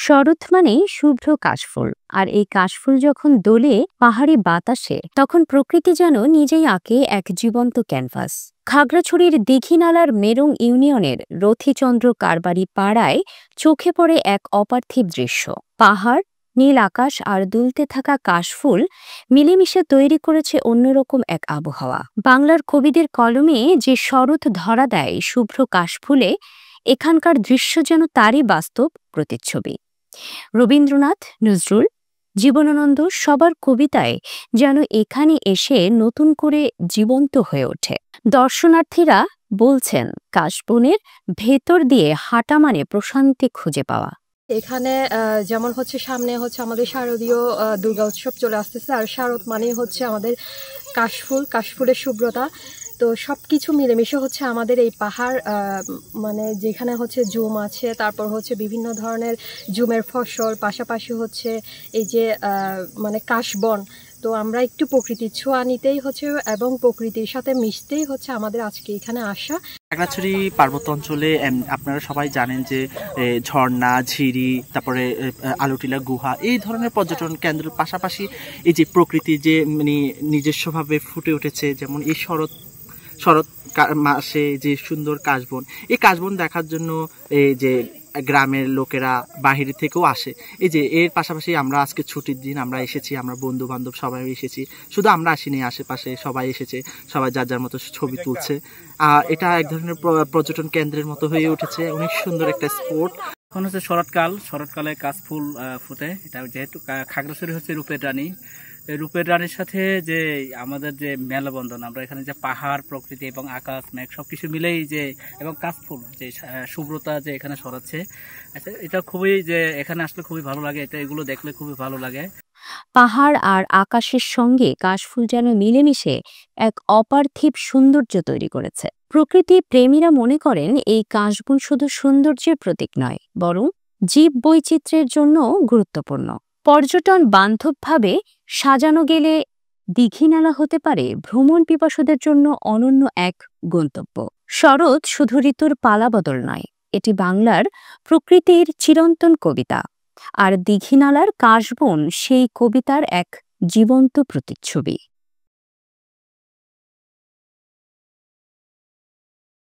শরৎ মানেই শুভ্র কাশফুল। আর এই কাশফুল যখন দোলে পাহাড়ি বাতাসে, তখন প্রকৃতি যেন নিজেই আঁকে এক জীবন্ত ক্যানভাস। খাগড়াছড়ির দীঘিনালার মেরুং ইউনিয়নের রথিচন্দ্র কারবারি পাড়ায় চোখে পড়ে এক অপার্থিব দৃশ্য। পাহাড়, নীল আকাশ আর দুলতে থাকা কাশফুল মিলেমিশে তৈরি করেছে অন্যরকম এক আবহাওয়া। বাংলার কবিদের কলমে যে শরৎ ধরা দেয় শুভ্র কাশফুলে, এখানকার দৃশ্য যেন তারই বাস্তব প্রতিচ্ছবি। রবীন্দ্রনাথ, নজরুল, জীবনানন্দ সবার কবিতায় যেন এখানে এসে নতুন করে জীবন্ত হয়ে ওঠে। দর্শনার্থীরা বলছেন, কাশবনের ভেতর দিয়ে হাঁটা মানে প্রশান্তি খুঁজে পাওয়া। এখানে যেমন হচ্ছে সামনে হচ্ছে আমাদের শারদীয় দুর্গা উৎসব চলে আসতেছে, আর শারদ মানে হচ্ছে আমাদের কাশফুলের শুভ্রতা। তো সবকিছু মিলেমিশে হচ্ছে আমাদের এই পাহাড়, মানে যেখানে হচ্ছে জুম আছে, তারপর হচ্ছে বিভিন্ন ধরনের জুমের ফসল, পাশাপাশি হচ্ছে এই যে মানে কাশবন। তো আমরা একটু প্রকৃতির ছোঁয়া নিতেই হচ্ছে এবং প্রকৃতির সাথে মিশতেই হচ্ছে আমাদের আজকে এখানে আসা। খাগড়াছড়ি পার্বত্য অঞ্চলে আপনারা সবাই জানেন যে ঝর্ণা, ঝিরি, তারপরে আলুটিলা গুহা, এই ধরনের পর্যটন কেন্দ্রের পাশাপাশি এই যে প্রকৃতি যে মানে নিজস্বভাবে ফুটে উঠেছে, যেমন এই শরৎ মাসে যে সুন্দর কাশবন, এই কাশবন দেখার জন্য এই যে গ্রামের লোকেরা বাহির থেকেও আসে। এই যে এর পাশাপাশি আমরা আজকে ছুটির দিন আমরা এসেছি, আমরা বন্ধু বান্ধব সবাই এসেছি, শুধু আমরা আসিনি, আশেপাশে সবাই এসেছে, সবাই যার যার মতো ছবি তুলছে। এটা এক ধরনের পর্যটন কেন্দ্রের মতো হয়ে উঠেছে, অনেক সুন্দর একটা স্পট। এখন হচ্ছে শরৎকালে কাশফুল ফুটে। এটা যেহেতু খাগড়াছড়ি হচ্ছে রূপের রানী, রূপের রানীর সাথে যে আমাদের যে মেলবন্ধন, আমরা এখানে যে পাহাড়, প্রকৃতি এবং আকাশ, মেঘ সবকিছু মিলেই যে এবং কাশফুল যে শুভ্রতা যে এখানে ছড়াচ্ছে, আচ্ছা এটা খুবই যে এখানে আসলে খুবই ভালো লাগে, এগুলো দেখলে খুবই ভালো লাগে। পাহাড় আর আকাশের সঙ্গে কাশফুল যেন মিলেমিশে এক অপার্থিব সৌন্দর্য তৈরি করেছে। প্রকৃতি প্রেমীরা মনে করেন এই কাশবন শুধু সৌন্দর্যের প্রতীক নয়, বরং জীব বৈচিত্র্যের জন্য গুরুত্বপূর্ণ। পর্যটন বান্ধবভাবে সাজানো গেলে দীঘিনালা হতে পারে ভ্রমণ পিপাসুদের জন্য অনন্য এক গন্তব্য। শরৎ শুধু ঋতুর পালাবদল নয়, এটি বাংলার প্রকৃতির চিরন্তন কবিতা। আর দীঘিনালার কাশবন সেই কবিতার এক জীবন্ত প্রতিচ্ছবি।